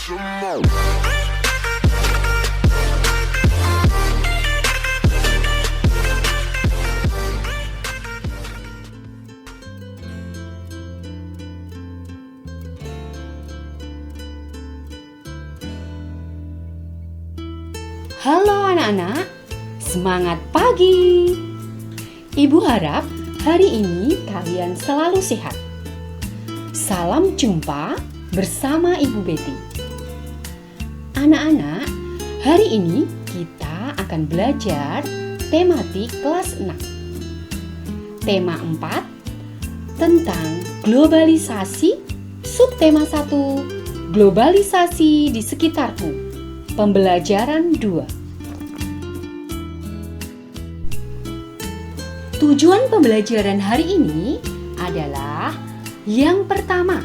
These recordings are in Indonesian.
Halo anak-anak, semangat pagi! Ibu harap hari ini kalian selalu sehat. Salam jumpa bersama Ibu Betty. Anak-anak, hari ini kita akan belajar tematik kelas 6. Tema 4 tentang globalisasi, subtema 1, globalisasi di sekitarku. Pembelajaran 2. Tujuan pembelajaran hari ini adalah yang pertama,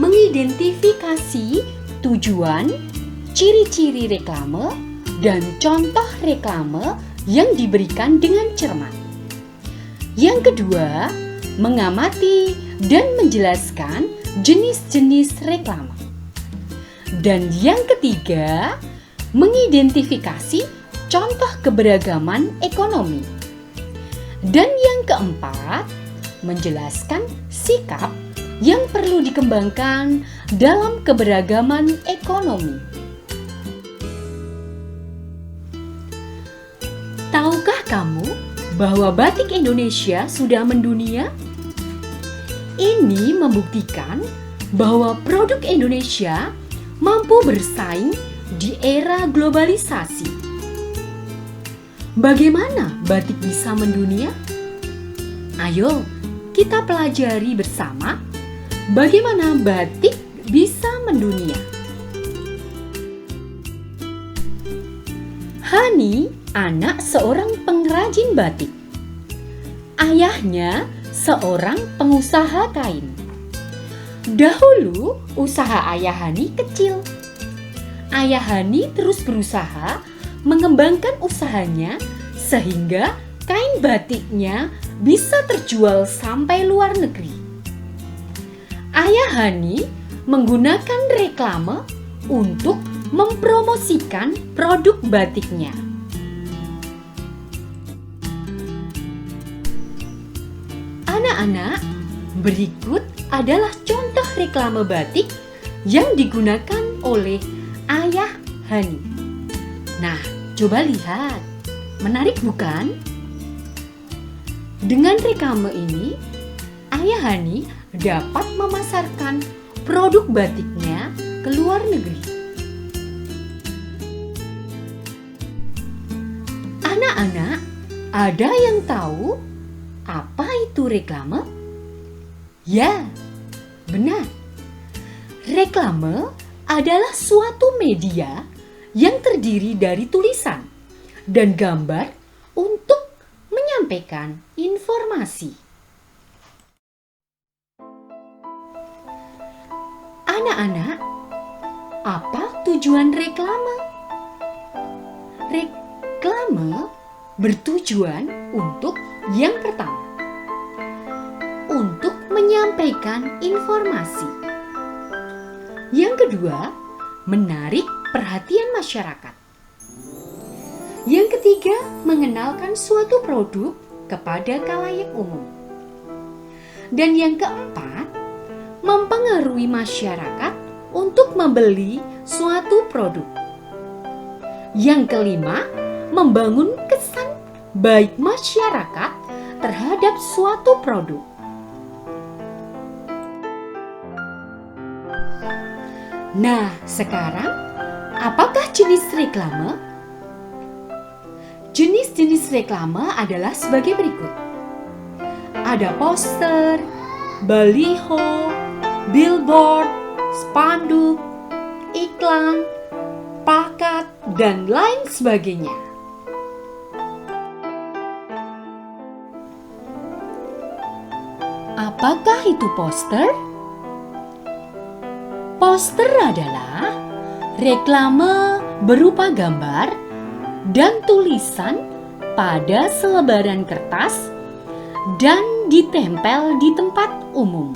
mengidentifikasi tujuan, ciri-ciri reklame, dan contoh reklame yang diberikan dengan cermat. Yang kedua, mengamati dan menjelaskan jenis-jenis reklame. Dan yang ketiga, mengidentifikasi contoh keberagaman ekonomi. Dan yang keempat, menjelaskan sikap yang perlu dikembangkan dalam keberagaman ekonomi. Tahukah kamu bahwa batik Indonesia sudah mendunia? Ini membuktikan bahwa produk Indonesia mampu bersaing di era globalisasi. Bagaimana batik bisa mendunia? Ayo, kita pelajari bersama bagaimana batik bisa mendunia. Hani, anak seorang pengrajin batik. Ayahnya seorang pengusaha kain. Dahulu, usaha Ayah Hani kecil. Ayah Hani terus berusaha mengembangkan usahanya sehingga kain batiknya bisa terjual sampai luar negeri. Ayah Hani menggunakan reklame untuk mempromosikan produk batiknya. Anak-anak, berikut adalah contoh reklame batik yang digunakan oleh Ayah Hani. Nah, coba lihat. Menarik bukan? Dengan reklame ini, Ayah Hani dapat memasarkan produk batiknya ke luar negeri. Anak-anak, ada yang tahu apa itu reklame? Ya, benar. Reklame adalah suatu media yang terdiri dari tulisan dan gambar untuk menyampaikan informasi. Anak-anak, apa tujuan reklame? Reklame bertujuan untuk yang pertama, untuk menyampaikan informasi. Yang kedua, menarik perhatian masyarakat. Yang ketiga, mengenalkan suatu produk kepada khalayak umum. Dan yang keempat, mempengaruhi masyarakat untuk membeli suatu produk. Yang kelima, membangun kesan baik masyarakat terhadap suatu produk. Nah, sekarang apakah jenis reklame? Jenis-jenis reklame adalah sebagai berikut. Ada poster, baliho, billboard, spanduk, iklan, plakat, dan lain sebagainya. Apakah itu poster? Poster adalah reklame berupa gambar dan tulisan pada selebaran kertas dan ditempel di tempat umum.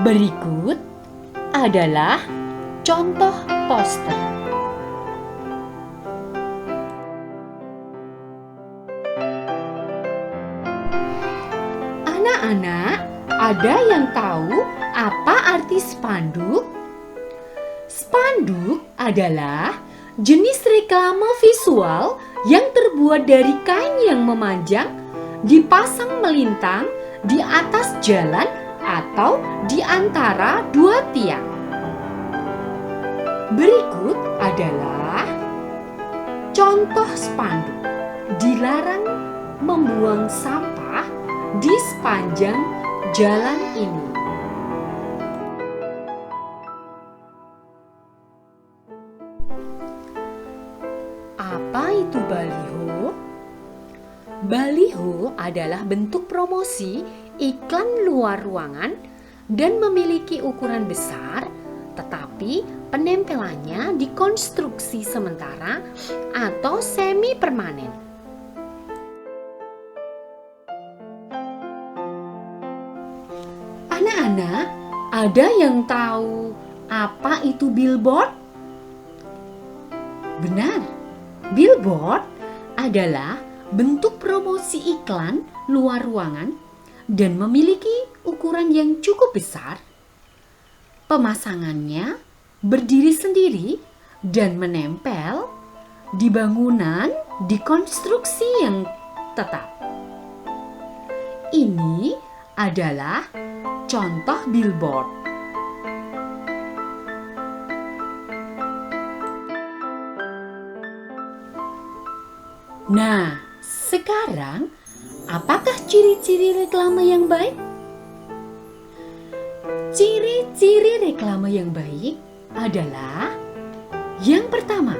Berikut adalah contoh poster. Anak-anak, ada yang tahu apa arti spanduk? Spanduk adalah jenis reklame visual yang terbuat dari kain yang memanjang, dipasang melintang di atas jalan atau di antara dua tiang. Berikut adalah contoh spanduk. Dilarang membuang sampah di sepanjang jalan ini. Apa itu baliho? Baliho adalah bentuk promosi iklan luar ruangan dan memiliki ukuran besar, tetapi penempelannya dikonstruksi sementara atau semi permanen. Anak-anak, ada yang tahu apa itu billboard? Benar, billboard adalah bentuk promosi iklan luar ruangan dan memiliki ukuran yang cukup besar. Pemasangannya berdiri sendiri dan menempel di bangunan di konstruksi yang tetap. Ini adalah contoh billboard. Nah, sekarang apakah ciri-ciri reklame yang baik? Ciri-ciri reklame yang baik adalah yang pertama,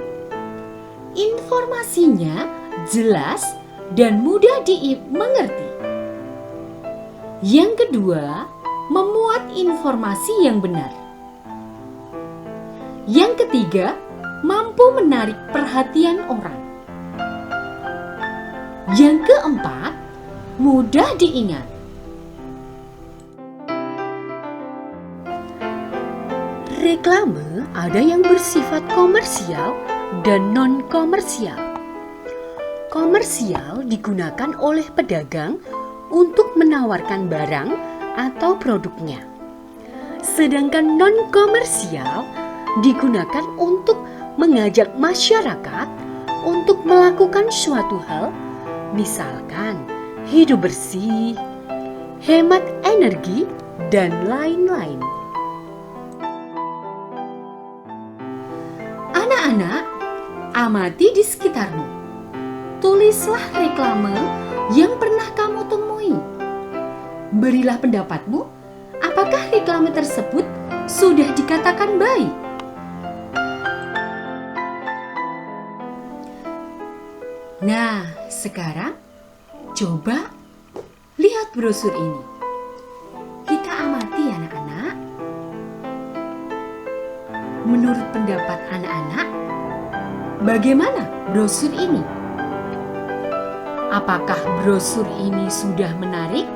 informasinya jelas dan mudah dimengerti. Yang kedua, memuat informasi yang benar. Yang ketiga, mampu menarik perhatian orang. Yang keempat, mudah diingat. Reklame ada yang bersifat komersial dan non-komersial. Komersial digunakan oleh pedagang untuk menawarkan barang atau produknya. Sedangkan non-komersial digunakan untuk mengajak masyarakat untuk melakukan suatu hal, misalkan hidup bersih, hemat energi, dan lain-lain. Anak-anak, amati di sekitarmu. Tulislah reklame yang pernah kamu temui. Berilah pendapatmu, apakah reklame tersebut sudah dikatakan baik? Nah, sekarang coba lihat brosur ini. Kita amati anak-anak. Menurut pendapat anak-anak, bagaimana brosur ini? Apakah brosur ini sudah menarik?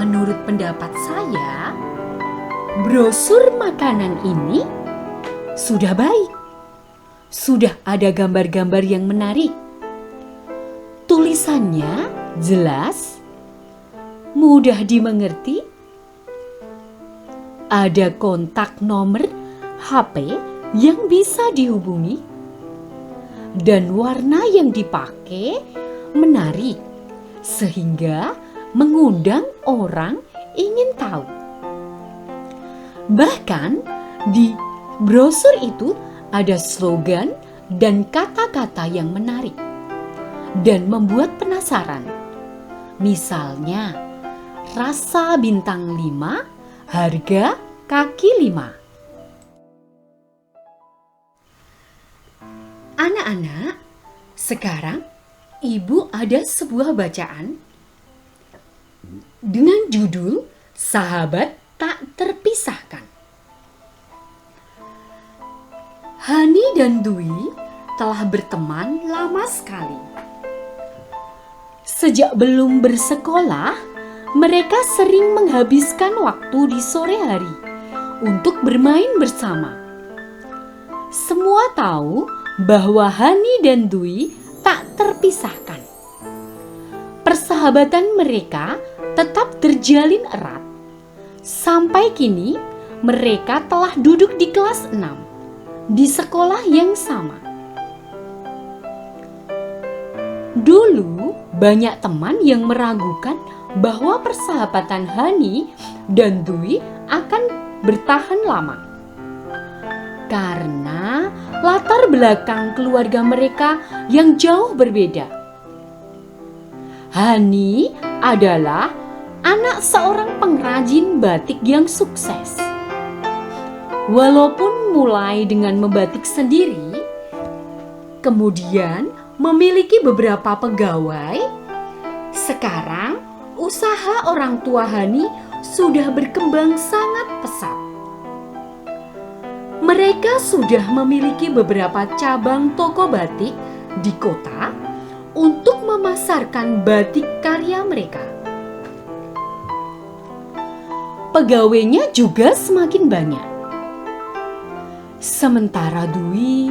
Menurut pendapat saya, brosur makanan ini sudah baik. Sudah ada gambar-gambar yang menarik. Tulisannya jelas, mudah dimengerti. Ada kontak nomor HP yang bisa dihubungi. Dan warna yang dipakai menarik, sehingga mengundang orang ingin tahu. Bahkan di brosur itu ada slogan dan kata-kata yang menarik dan membuat penasaran. Misalnya, rasa bintang 5, harga kaki 5. Anak-anak, sekarang Ibu ada sebuah bacaan dengan judul Sahabat Tak Terpisahkan. Hani dan Dwi telah berteman lama sekali. Sejak belum bersekolah, mereka sering menghabiskan waktu di sore hari untuk bermain bersama. Semua tahu bahwa Hani dan Dwi tak terpisahkan. Persahabatan mereka tetap terjalin erat. Sampai kini mereka telah duduk di kelas 6 di sekolah yang sama. Dulu banyak teman yang meragukan bahwa persahabatan Hani dan Dwi akan bertahan lama. Karena latar belakang keluarga mereka yang jauh berbeda. Hani adalah anak seorang pengrajin batik yang sukses. Walaupun mulai dengan membatik sendiri, kemudian memiliki beberapa pegawai, sekarang usaha orang tua Hani sudah berkembang sangat pesat. Mereka sudah memiliki beberapa cabang toko batik di kota untuk memasarkan batik karya mereka. Pegawainya juga semakin banyak. Sementara Dwi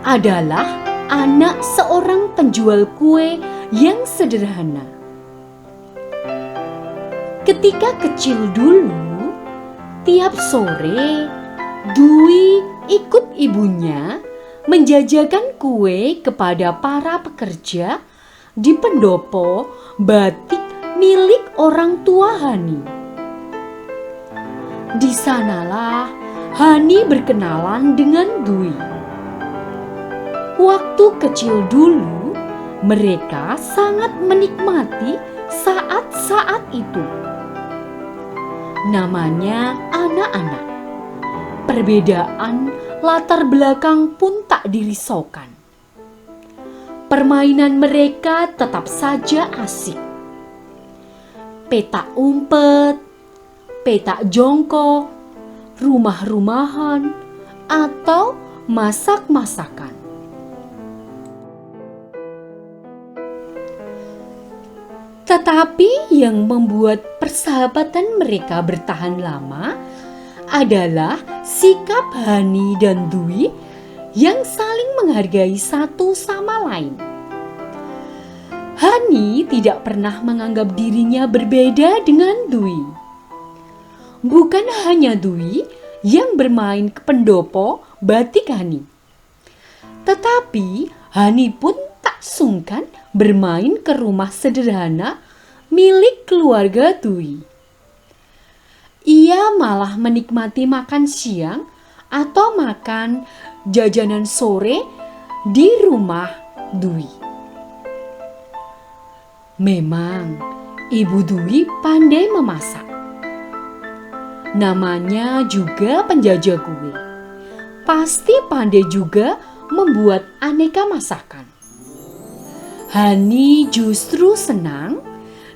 adalah anak seorang penjual kue yang sederhana. Ketika kecil dulu, tiap sore Dwi ikut ibunya menjajakan kue kepada para pekerja di pendopo batik milik orang tua Hani. Di sanalah Hani berkenalan dengan Dwi. Waktu kecil dulu, mereka sangat menikmati saat-saat itu. Namanya anak-anak. Perbedaan latar belakang pun tak dirisaukan. Permainan mereka tetap saja asik. Petak umpet, petak jongkok, rumah-rumahan, atau masak-masakan. Tetapi yang membuat persahabatan mereka bertahan lama adalah sikap Hani dan Dwi yang saling menghargai satu sama lain. Hani tidak pernah menganggap dirinya berbeda dengan Dwi. Bukan hanya Dwi yang bermain ke pendopo batik Hani, tetapi Hani pun tak sungkan bermain ke rumah sederhana milik keluarga Dwi. Ia malah menikmati makan siang atau makan jajanan sore di rumah Dwi. Memang ibu Dwi pandai memasak. Namanya juga penjajah kue. Pasti pandai juga membuat aneka masakan. Hani justru senang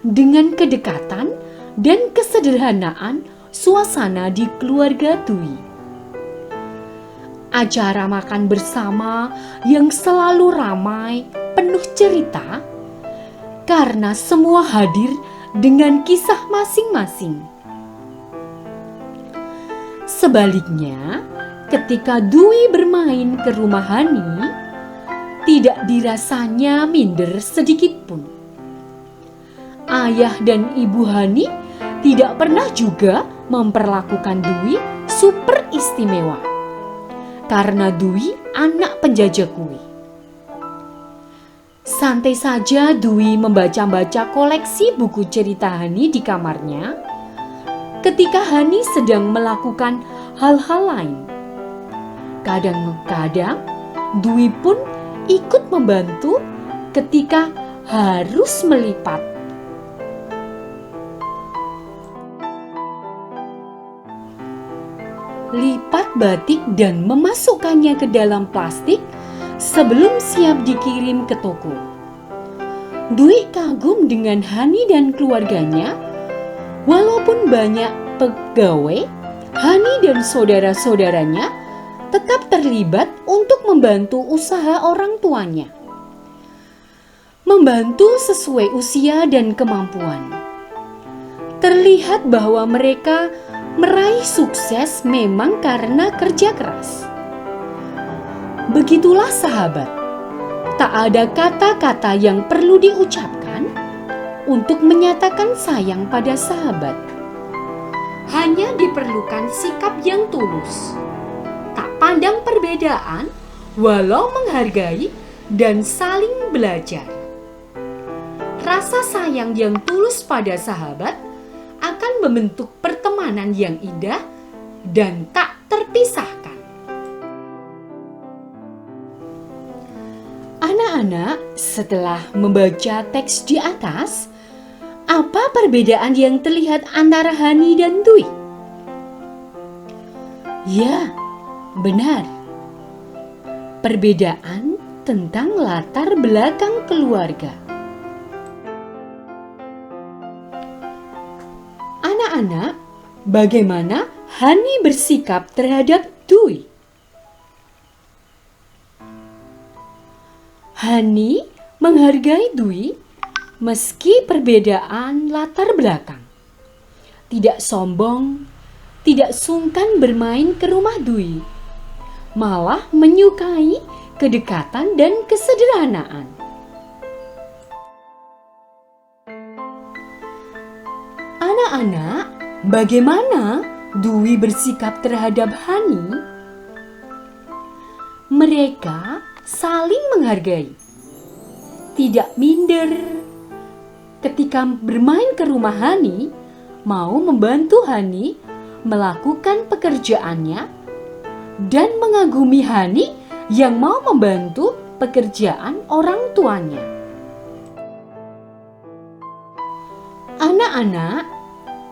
dengan kedekatan dan kesederhanaan suasana di keluarga Dwi. Acara makan bersama yang selalu ramai, penuh cerita, karena semua hadir dengan kisah masing-masing. Sebaliknya, ketika Dwi bermain ke rumah Hani, tidak dirasanya minder sedikit pun. Ayah dan ibu Hani tidak pernah juga memperlakukan Dwi super istimewa karena Dwi anak penjajah kue. Santai saja Dwi membaca-baca koleksi buku cerita Hani di kamarnya ketika Hani sedang melakukan hal-hal lain. Kadang-kadang Dwi pun ikut membantu ketika harus melipat. Lipat batik dan memasukkannya ke dalam plastik sebelum siap dikirim ke toko. Dwi kagum dengan Hani dan keluarganya. Walaupun banyak pegawai, Hani dan saudara-saudaranya tetap terlibat untuk membantu usaha orang tuanya. Membantu sesuai usia dan kemampuan. terlihat bahwa mereka meraih sukses memang karena kerja keras. Begitulah sahabat, tak ada kata-kata yang perlu diucapkan untuk menyatakan sayang pada sahabat. Hanya diperlukan sikap yang tulus, tak pandang perbedaan, walau menghargai dan saling belajar. Rasa sayang yang tulus pada sahabat akan membentuk pertemanan yang indah dan tak terpisahkan. Anak-anak, setelah membaca teks di atas, apa perbedaan yang terlihat antara Hani dan Dwi? Ya, benar. Perbedaan tentang latar belakang keluarga. Anak-anak, bagaimana Hani bersikap terhadap Dwi? Hani menghargai Dwi meski perbedaan latar belakang. Tidak sombong, tidak sungkan bermain ke rumah Dwi, malah menyukai kedekatan dan kesederhanaan. Anak-anak, bagaimana Dwi bersikap terhadap Hani? Mereka saling menghargai, tidak minder. Ketika bermain ke rumah Hani, mau membantu Hani melakukan pekerjaannya dan mengagumi Hani yang mau membantu pekerjaan orang tuanya. Anak-anak,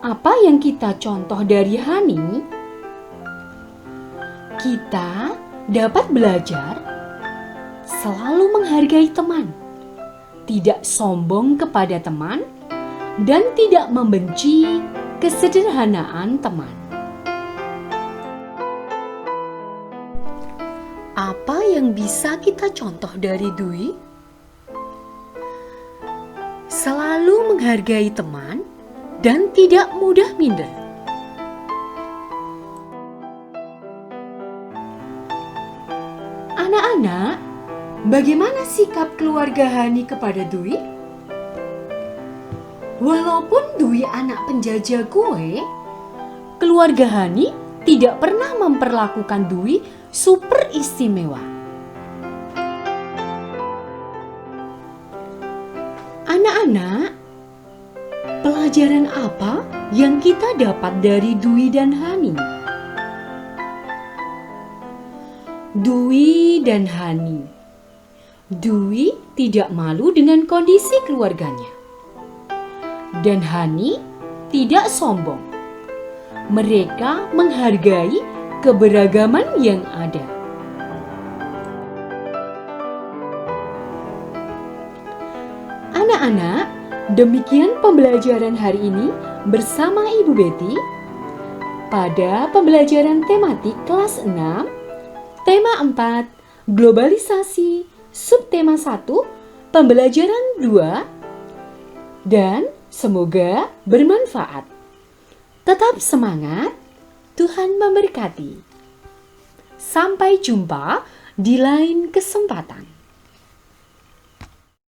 apa yang kita contoh dari Hani? Kita dapat belajar selalu menghargai teman, tidak sombong kepada teman, dan tidak membenci kesederhanaan teman. Apa yang bisa kita contoh dari Dwi? Selalu menghargai teman dan tidak mudah minder. Anak-anak, bagaimana sikap keluarga Hani kepada Dwi? Walaupun Dwi anak penjajah kue, keluarga Hani tidak pernah memperlakukan Dwi super istimewa. Anak-anak, pelajaran apa yang kita dapat dari Dwi dan Hani? Dwi dan Hani. Dwi tidak malu dengan kondisi keluarganya. Dan Hani tidak sombong. Mereka menghargai keberagaman yang ada. Anak-anak, demikian pembelajaran hari ini bersama Ibu Betty pada pembelajaran tematik kelas 6, tema 4, globalisasi, subtema 1, pembelajaran 2, dan semoga bermanfaat. Tetap semangat, Tuhan memberkati. Sampai jumpa di lain kesempatan.